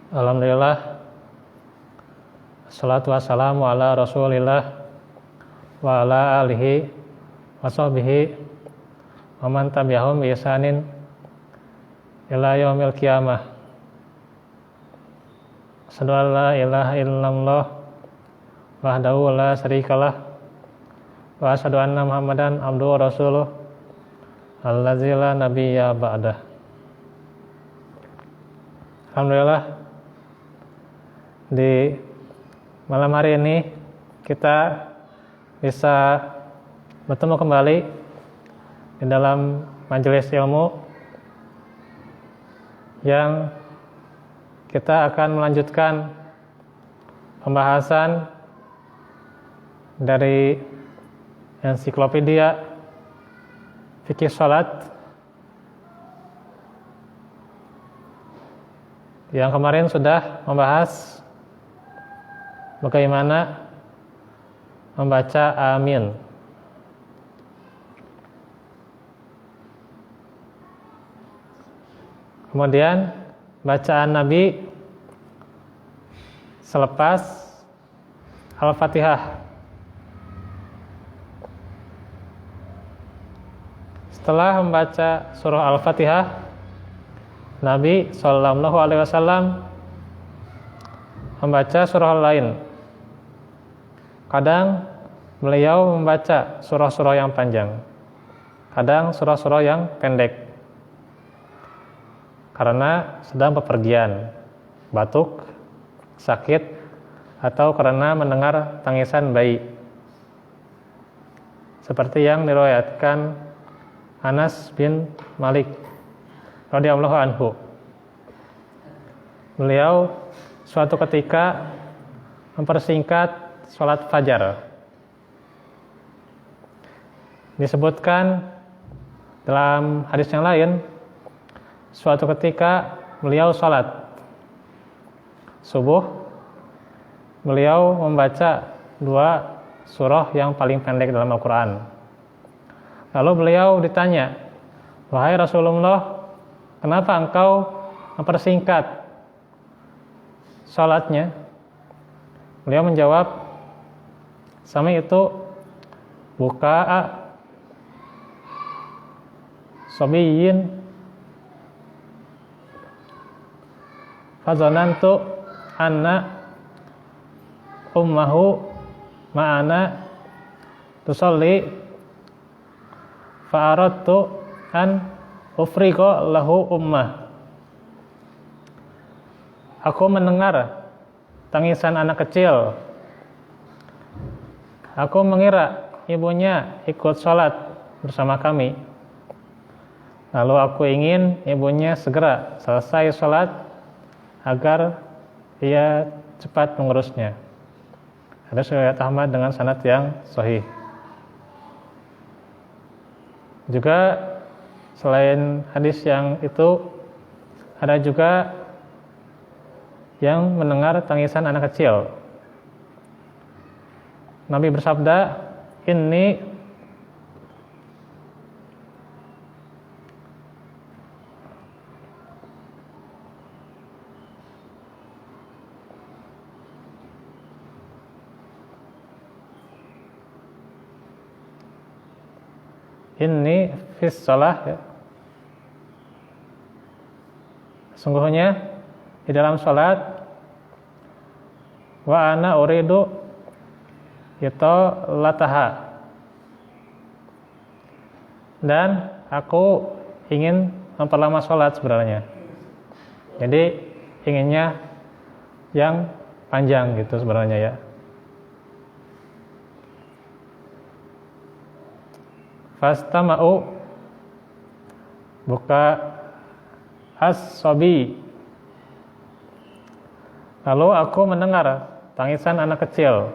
Alhamdulillah, salatu wassalamu ala rasulillah wa ala alihi wa sahbihi wa man tabi'ahum bi ihsanin ila yaumil qiyamah. Asyhadu an la ilaha illallah wahdahu la syarikalah wa asyhadu anna Muhammadan abduhu wa rasuluh allazi la nabiyya ba'dah. Alhamdulillah, di malam hari ini kita bisa bertemu kembali di dalam majelis ilmu yang kita akan melanjutkan pembahasan dari ensiklopedia fikih salat yang kemarin sudah membahas bagaimana membaca amin. Kemudian bacaan Nabi selepas Al-Fatihah. Setelah membaca surah Al-Fatihah, Nabi Shallallahu Alaihi Wasallam membaca surah lain. Kadang beliau membaca surah-surah yang panjang, kadang surah-surah yang pendek, karena sedang bepergian, batuk, sakit, atau karena mendengar tangisan bayi. Seperti yang diriwayatkan Anas bin Malik radhiyallahu anhu. Beliau suatu ketika mempersingkat sholat fajar. Disebutkan dalam hadis yang lain, suatu ketika beliau sholat subuh, beliau membaca 2 surah yang paling pendek dalam Al-Quran. Lalu beliau ditanya, "Wahai Rasulullah, kenapa engkau mempersingkat sholatnya?" Beliau menjawab, "Sami itu buka'a sobiyin fazanantu anna ummahu ma'ana tusalli fa'aradtu an ufriqa lahu ummah." Aku mendengar tangisan anak kecil. Aku mengira ibunya ikut sholat bersama kami. Lalu aku ingin ibunya segera selesai sholat agar ia cepat mengurusnya. Hadis riwayat Ahmad dengan sanad yang sahih. Juga selain hadis yang itu, ada juga yang mendengar tangisan anak kecil. Nabi bersabda, Inni fis shalah, ya. Sungguhnya di dalam sholat, wa ana uridu lataha, dan aku ingin memperlama sholat sebenarnya. Jadi inginnya yang panjang gitu sebenarnya, ya. Fastama'u buka as-sabi, lalu aku mendengar tangisan anak kecil.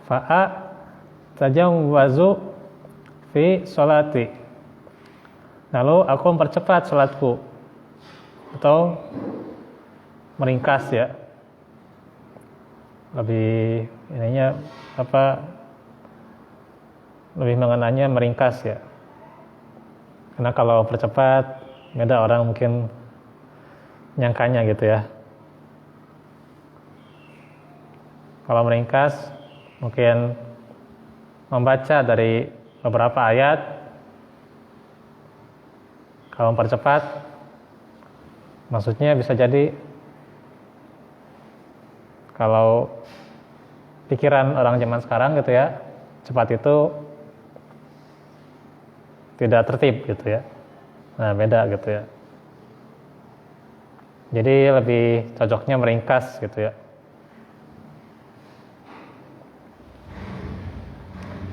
Fa'a tajawwazu fi sholati, lalu aku mempercepat sholatku atau meringkas, ya. Lebih ininya lebih mengenanya meringkas, ya. Karena kalau percepat, beda orang mungkin nyangkanya gitu ya. Kalau meringkas, mungkin membaca dari beberapa ayat. Kalau mempercepat, maksudnya bisa jadi kalau pikiran orang zaman sekarang gitu ya, cepat itu tidak tertib gitu ya. Nah, beda gitu ya. Jadi lebih cocoknya meringkas gitu ya.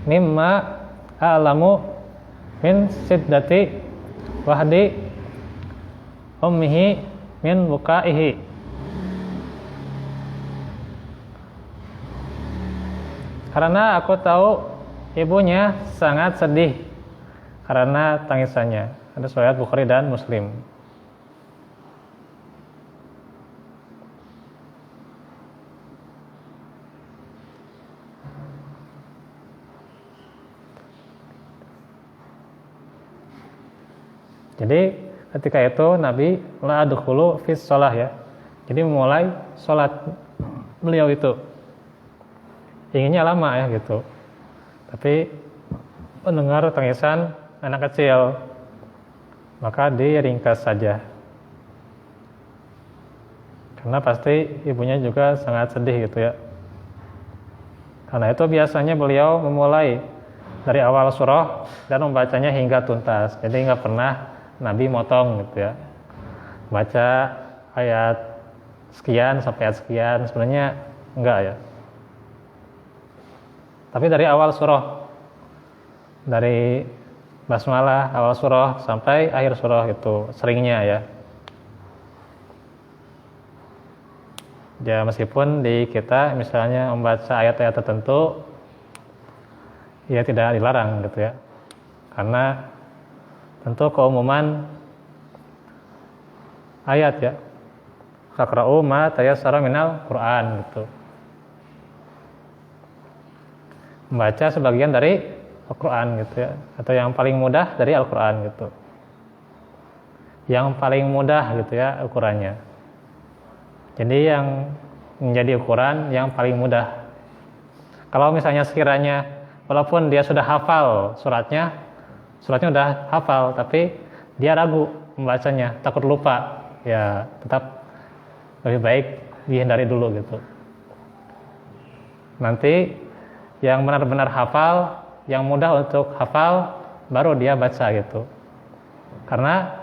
Mimma a'lamu min siddati wahdi ummihi min bukaihi. Karena aku tahu ibunya sangat sedih karena tangisannya. Ada riwayat Bukhari dan Muslim. Jadi ketika itu Nabi la adkhulu fis shalah ya. Jadi memulai sholat beliau itu inginnya lama ya gitu. Tapi mendengar tangisan anak kecil, maka diringkas saja. Karena pasti ibunya juga sangat sedih gitu ya. Karena itu biasanya beliau memulai dari awal surah dan membacanya hingga tuntas. Jadi nggak pernah Nabi motong gitu ya. Baca ayat sekian sampai ayat sekian, sebenarnya enggak ya. Tapi dari awal surah, dari basmalah awal surah sampai akhir surah itu seringnya ya. Ya meskipun di kita misalnya membaca ayat-ayat tertentu, ya tidak dilarang gitu ya. Karena tentu keumuman ayat ya. Faqra'u ma tayassara minal Qur'an gitu. Membaca sebagian dari Al-Quran gitu ya, atau yang paling mudah dari Al-Quran gitu, yang paling mudah gitu ya ukurannya. Jadi yang menjadi ukuran yang paling mudah. Kalau misalnya sekiranya walaupun dia sudah hafal suratnya udah hafal, tapi dia ragu membacanya, takut lupa, ya tetap lebih baik dihindari dulu gitu. Nanti yang benar-benar hafal, yang mudah untuk hafal, baru dia baca gitu. Karena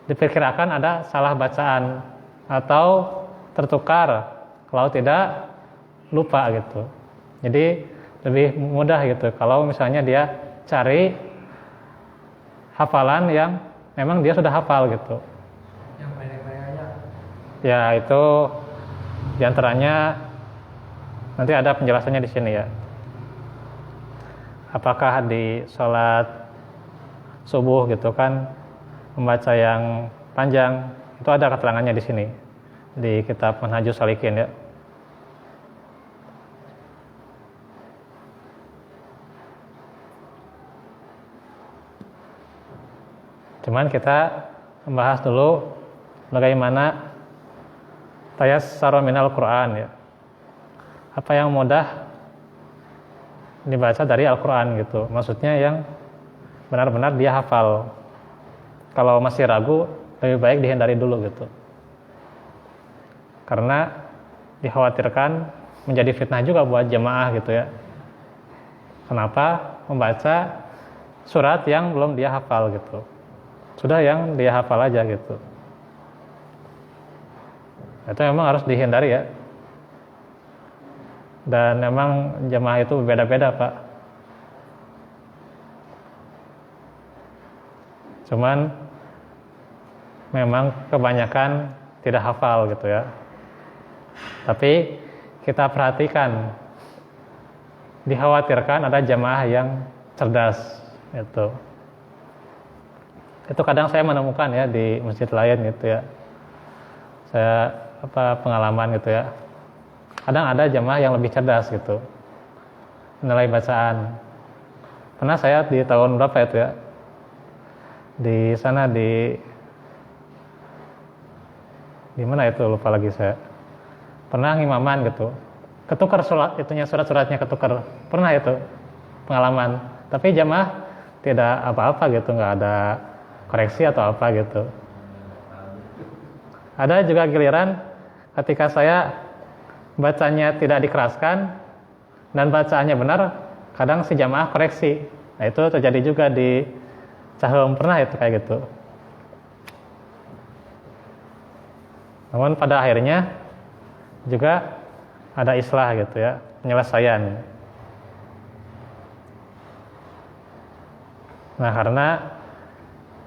diperkirakan ada salah bacaan atau tertukar, kalau tidak lupa gitu. Jadi lebih mudah gitu kalau misalnya dia cari hafalan yang memang dia sudah hafal gitu. Yang pendek-pendek aja. Ya itu diantaranya nanti ada penjelasannya di sini ya. Apakah di sholat subuh gitu kan membaca yang panjang, itu ada keterangannya di sini di kitab Manhajus Shalikin ya. Cuman kita membahas dulu bagaimana tayassara minal Qur'an ya. Apa yang mudah dibaca dari Al-Quran gitu. Maksudnya yang benar-benar dia hafal. Kalau masih ragu, lebih baik dihindari dulu gitu. Karena dikhawatirkan menjadi fitnah juga buat jemaah gitu ya. Kenapa? Membaca surat yang belum dia hafal gitu. Sudah yang dia hafal aja gitu. Itu memang harus dihindari ya. Dan memang jemaah itu berbeda-beda Pak. Cuman memang kebanyakan tidak hafal gitu ya. Tapi kita perhatikan, dikhawatirkan ada jemaah yang cerdas gitu. Itu kadang saya menemukan ya di masjid lain gitu ya. Saya pengalaman gitu ya. Kadang ada jemaah yang lebih cerdas gitu, menilai bacaan. Pernah saya di tahun berapa itu ya, di sana di mana itu lupa lagi saya. Pernah ngimaman gitu. Ketukar surat-suratnya ketukar. Pernah itu pengalaman. Tapi jamaah tidak apa-apa gitu, nggak ada koreksi atau apa gitu. Ada juga giliran ketika saya bacanya tidak dikeraskan dan bacaannya benar, kadang si jamaah koreksi. Nah itu terjadi juga di Cahem, pernah itu kayak gitu. Namun pada akhirnya juga ada islah gitu ya, penyelesaian. Nah karena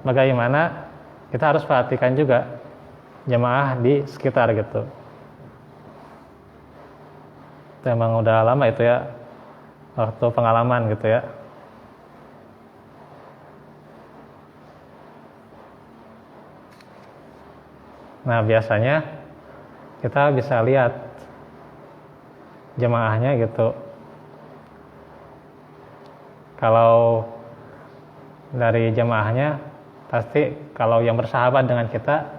bagaimana kita harus perhatikan juga jamaah di sekitar gitu. Itu emang udah lama itu ya, waktu pengalaman gitu ya. Nah biasanya kita bisa lihat jemaahnya gitu. Kalau dari jemaahnya pasti kalau yang bersahabat dengan kita,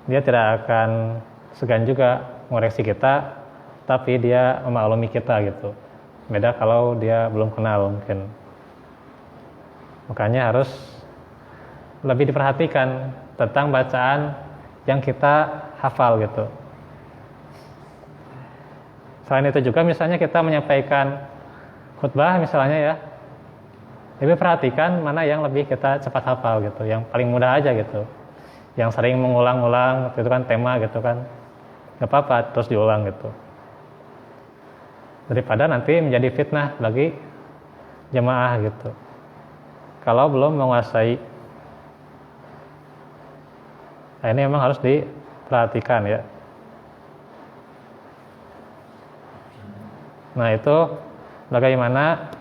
dia tidak akan segan juga mengoreksi kita, tapi dia memaklumi kita gitu. Beda kalau dia belum kenal mungkin. Makanya harus lebih diperhatikan tentang bacaan yang kita hafal gitu. Selain itu juga misalnya kita menyampaikan khutbah misalnya ya, lebih perhatikan mana yang lebih kita cepat hafal gitu, yang paling mudah aja gitu, yang sering mengulang-ulang itu kan tema gitu kan, nggak apa-apa terus diulang gitu, daripada nanti menjadi fitnah bagi jemaah gitu kalau belum menguasai. Nah, ini memang harus diperhatikan ya. Nah itu bagaimana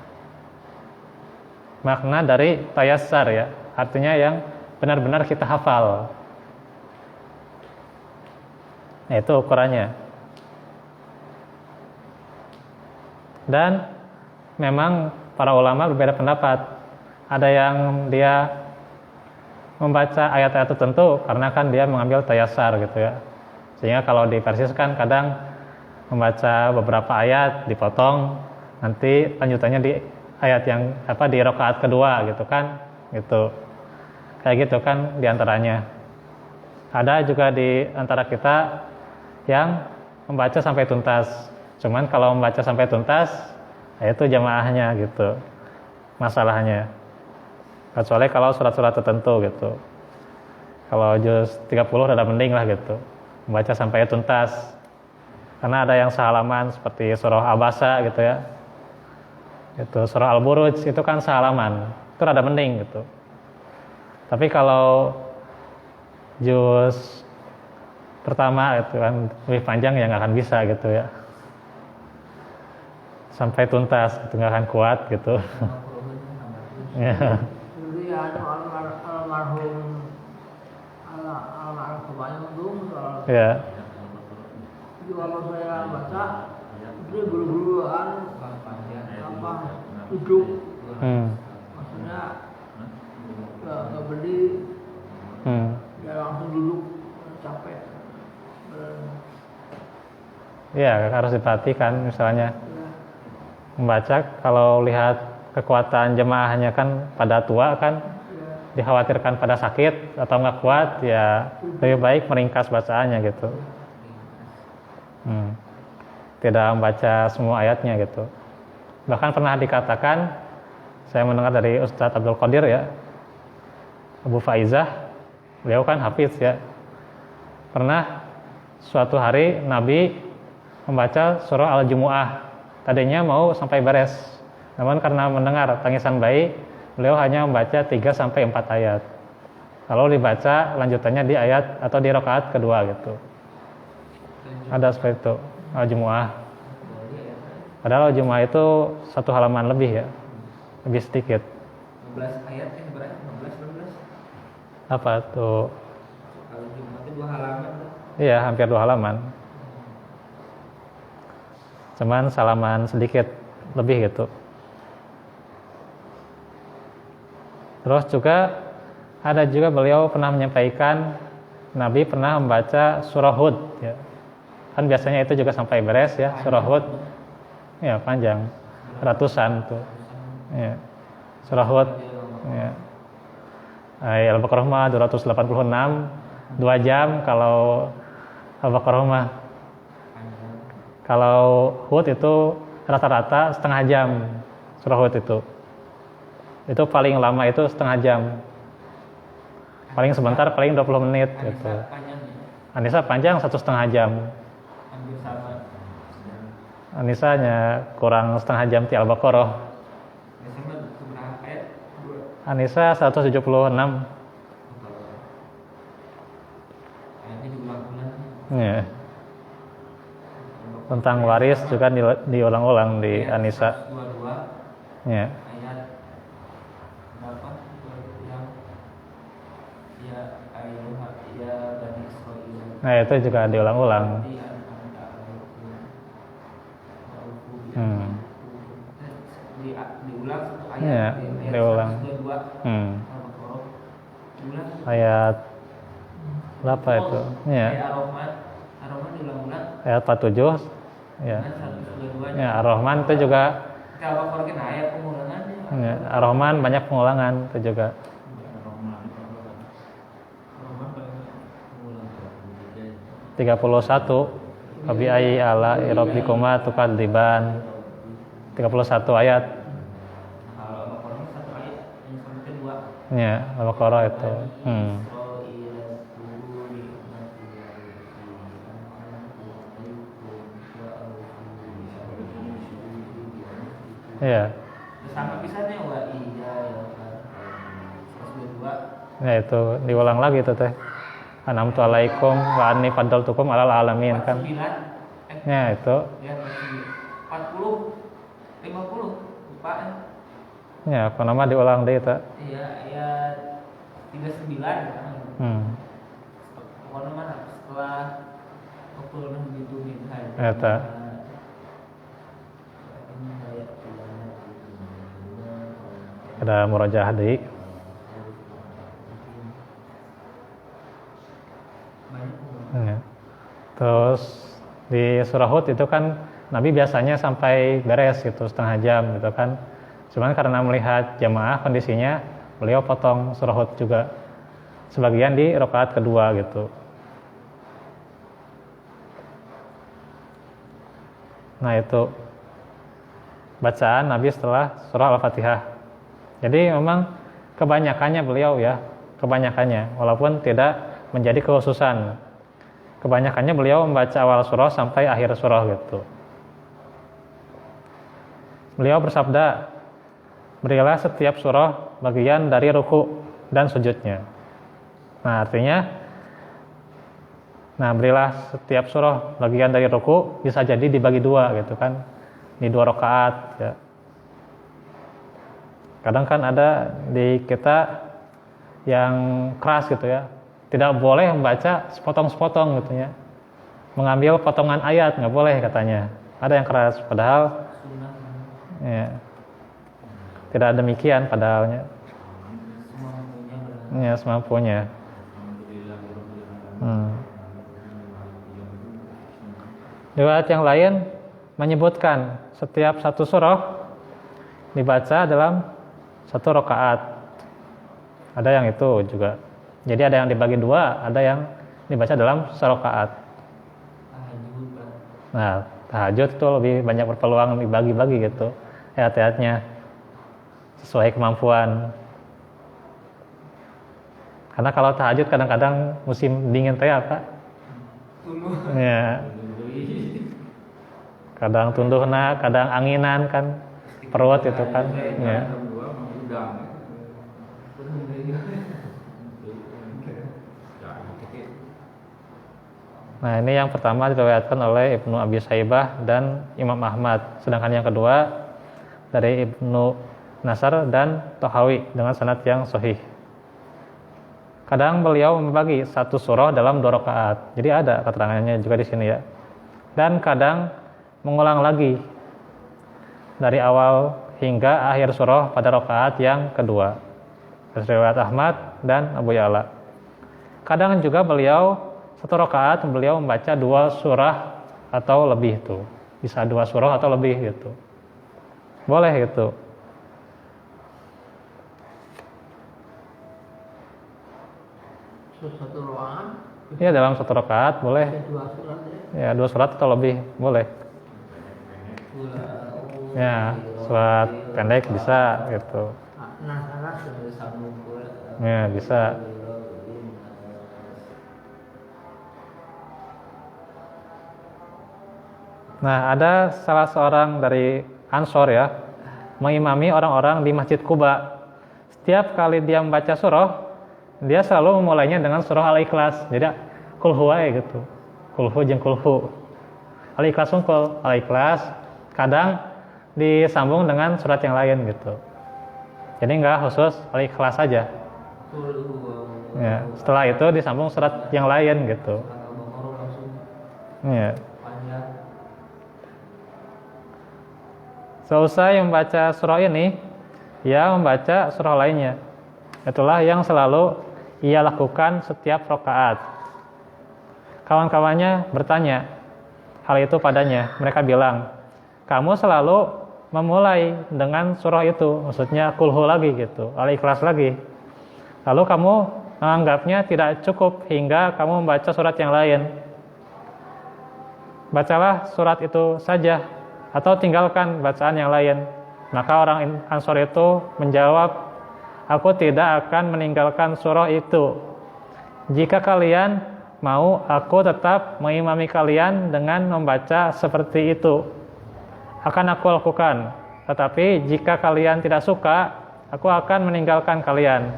makna dari tayassar ya, artinya yang benar-benar kita hafal. Nah itu ukurannya. Dan memang para ulama berbeda pendapat. Ada yang dia membaca ayat-ayat tertentu karena kan dia mengambil tayassar gitu ya. Sehingga kalau dipersiskan kadang membaca beberapa ayat dipotong, nanti lanjutannya di ayat yang di rakaat kedua gitu kan, gitu. Kayak gitu kan diantaranya. Ada juga di antara kita yang membaca sampai tuntas. Cuman kalau membaca sampai tuntas, itu jamaahnya gitu masalahnya. Kecuali kalau surat-surat tertentu gitu. Kalau juz 30 udah mending lah gitu, membaca sampai tuntas. Karena ada yang sehalaman seperti surah Abasa gitu ya. Itu surah Al-Buruj itu kan sehalaman. Itu rada mending gitu. Tapi kalau juz pertama itu kan lebih panjang ya nggak akan bisa gitu ya. Sampai tuntas itu nggak akan kuat gitu. Ya. Dulu ya almarhum Kebayang soal Ya. kalau saya baca itu buru-buruan duduk. Maksudnya nggak beli, ya langsung duduk, capek. Ya harus diperhatikan misalnya membaca, kalau lihat kekuatan jemaahnya kan pada tua kan, dikhawatirkan pada sakit atau nggak kuat, ya lebih baik meringkas bacaannya gitu. Tidak membaca semua ayatnya gitu. Bahkan pernah dikatakan, saya mendengar dari Ustadz Abdul Qadir ya, Abu Faizah, beliau kan hafiz ya. Pernah suatu hari Nabi membaca surah Al-Jumu'ah, tadinya mau sampai beres, namun karena mendengar tangisan bayi, beliau hanya membaca 3-4 ayat. Lalu dibaca lanjutannya di ayat atau di rakaat kedua gitu. Ada seperti itu Al-Jumu'ah. Padahal Al-Jumu'ah itu 1 halaman lebih ya, lebih sedikit. 15 ayat yang berapa? 15. Apa tuh? Kalau Jumat itu 2 halaman. Iya, hampir 2 halaman. Cuman salaman sedikit lebih gitu. Terus juga ada juga beliau pernah menyampaikan Nabi pernah membaca surah Hud ya. Kan biasanya itu juga sampai beres ya, surah Hud. Ya, panjang. Ratusan tuh. Ya. Surah Hud ya. Al-Baqarah mah 286, 2 jam kalau Al-Baqarah mah. Kalau Hud itu rata-rata setengah jam surah Hud itu. Itu paling lama itu setengah jam. Paling sebentar paling 20 menit gitu. Anisa panjang 1,5 jam. Hampir sama. Anisanya kurang setengah jam di Al-Baqarah. Biasanya berapa ayat? Anisa 176. Ayatnya diulang-ulang. Ya. Tentang waris juga diulang-ulang di Anisa. 22 Ya. ayat berapa? Yang ya ayuha ya Bani Israil. Nah, itu juga diulang-ulang. Diulang satu ayat. Ya, diulang. 122. Ayat berapa itu? Ya. Ayat Ar-Rahman diulang-ulang. Ayat 47. Ya. 122. Ya, Ar-Rahman itu juga. Kalau Al-Qur'an ayat pengulangannya. Ya, Ar-Rahman banyak pengulangan itu juga. 31. Fabi ayyi ala rabbikuma tukadziban. 31 ayat. Kalau Al-Qur'an satu ayat yang sampai 2. Ya, Al-Baqarah itu. Iya. Sama pisahnya wa iya ya. 122. Ya itu diulang lagi itu teh. An'amtu alaikum wa anni faddaltukum alal alamin kan. 49. Ya itu. Ya 40 50 lupa. Ya, apa nama diulang deh itu. Iya, ayat 39. Pokoknya mana setelah waktu begitu minta. Eta. Ada murajaah deui. Ya. Terus di surah Hud itu kan Nabi biasanya sampai beres gitu setengah jam gitu kan. Cuman karena melihat jamaah kondisinya beliau potong surah Hud juga sebagian di rakaat kedua gitu. Nah itu bacaan Nabi setelah surah Al-Fatihah. Jadi memang kebanyakannya beliau ya, kebanyakannya walaupun tidak menjadi kekhususan. Kebanyakannya beliau membaca awal surah sampai akhir surah gitu. Beliau bersabda, berilah setiap surah bagian dari ruku dan sujudnya. Nah artinya, berilah setiap surah bagian dari ruku bisa jadi dibagi dua gitu kan, di 2 rakaat ya. Kadang kan ada di kita yang keras gitu ya, tidak boleh membaca sepotong-sepotong gitu ya, mengambil potongan ayat nggak boleh katanya. Ada yang keras, padahal ya, tidak demikian padahalnya. Ya, semampunya. Riwayat yang lain menyebutkan setiap satu surah dibaca dalam 1 rakaat. Ada yang itu juga. Jadi ada yang dibagi 2, ada yang dibaca dalam 1 rakaat. Nah, tahajud itu lebih banyak berpeluang dibagi-bagi gitu ayat-ayatnya sesuai kemampuan. Karena kalau tahajud kadang-kadang musim dingin teh apa? Ya. Kadang tunduhna, kadang anginan kan perut itu kan. Ya. Nah ini yang pertama diriwayatkan oleh Ibnu Abi Saibah dan Imam Ahmad. Sedangkan yang kedua dari Ibnu Nasr dan Tahawi dengan sanad yang sahih. Kadang beliau membagi 1 surah dalam 2 rakaat. Jadi ada keterangannya juga di sini ya. Dan kadang mengulang lagi dari awal hingga akhir surah pada rakaat yang kedua. riwayat Ahmad dan Abu Ya'la. Kadang juga beliau satu rakaat beliau membaca 2 surah atau lebih itu. Bisa 2 surah atau lebih gitu. Boleh gitu. Satu ruangan. Ya dalam satu rakaat boleh. Dua surat Ya ya. 2 surat atau lebih boleh. Ya surat pendek bisa gitu. Nah, salah Ya bisa. Nah ada salah seorang dari Ansor ya mengimami orang-orang di Masjid Quba. Setiap kali dia membaca surah, dia selalu memulainya dengan surah Al-Ikhlas. Jadi kulhu aja gitu. Kulhu jeung kulhu. Al-Ikhlas ungkul, Al-Ikhlas kadang disambung dengan surat yang lain gitu. Jadi enggak khusus Al-Ikhlas saja. Ya, setelah itu disambung surat yang lain gitu. Ya. Seusai membaca surah ini, ia membaca surah lainnya. Itulah yang selalu ia lakukan setiap rakaat. Kawan-kawannya bertanya hal itu padanya. Mereka bilang, kamu selalu memulai dengan surah itu, maksudnya kulhu lagi gitu, Al-Ikhlas lagi. Lalu kamu menganggapnya tidak cukup hingga kamu membaca surat yang lain. Bacalah surat itu saja atau tinggalkan bacaan yang lain. Maka orang Ansor itu menjawab, aku tidak akan meninggalkan surah itu. Jika kalian mau, aku tetap mengimami kalian dengan membaca seperti itu. Akan aku lakukan. Tetapi jika kalian tidak suka, aku akan meninggalkan kalian.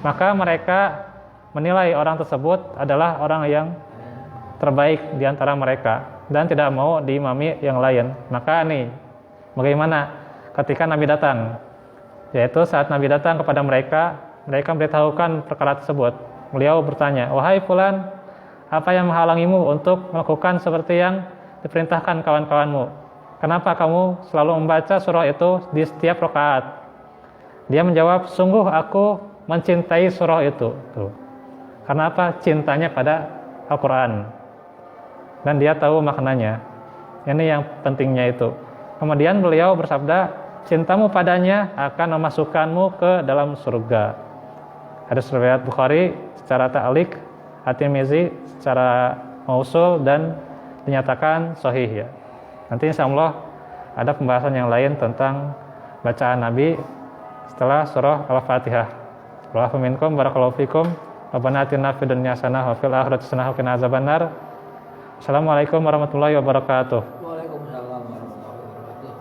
Maka mereka menilai orang tersebut adalah orang yang terbaik di antara mereka dan tidak mau diimami yang lain. Maka nih, bagaimana ketika Nabi datang? Yaitu saat Nabi datang kepada mereka, mereka memberitahukan perkara tersebut. Beliau bertanya, wahai fulan, apa yang menghalangimu untuk melakukan seperti yang diperintahkan kawan-kawanmu? Kenapa kamu selalu membaca surah itu di setiap rakaat? Dia menjawab, sungguh aku mencintai surah itu. Tuh. Karena apa? Cintanya pada Al-Quran. Dan dia tahu maknanya. Ini yang pentingnya itu. Kemudian beliau bersabda, cintamu padanya akan memasukkanmu ke dalam surga. Hadis riwayat Bukhari secara ta'liq, At-Tirmizi secara mausul dan dinyatakan sahih ya. Nanti insyaallah ada pembahasan yang lain tentang bacaan Nabi setelah surah Al-Fatihah. Wa'afu minkum barakallahu fikum. Rabbana atina fid dunya hasanah wa fil akhirati hasanah wa qina azabannar. Assalamualaikum warahmatullahi wabarakatuh. Waalaikumsalam warahmatullahi wabarakatuh.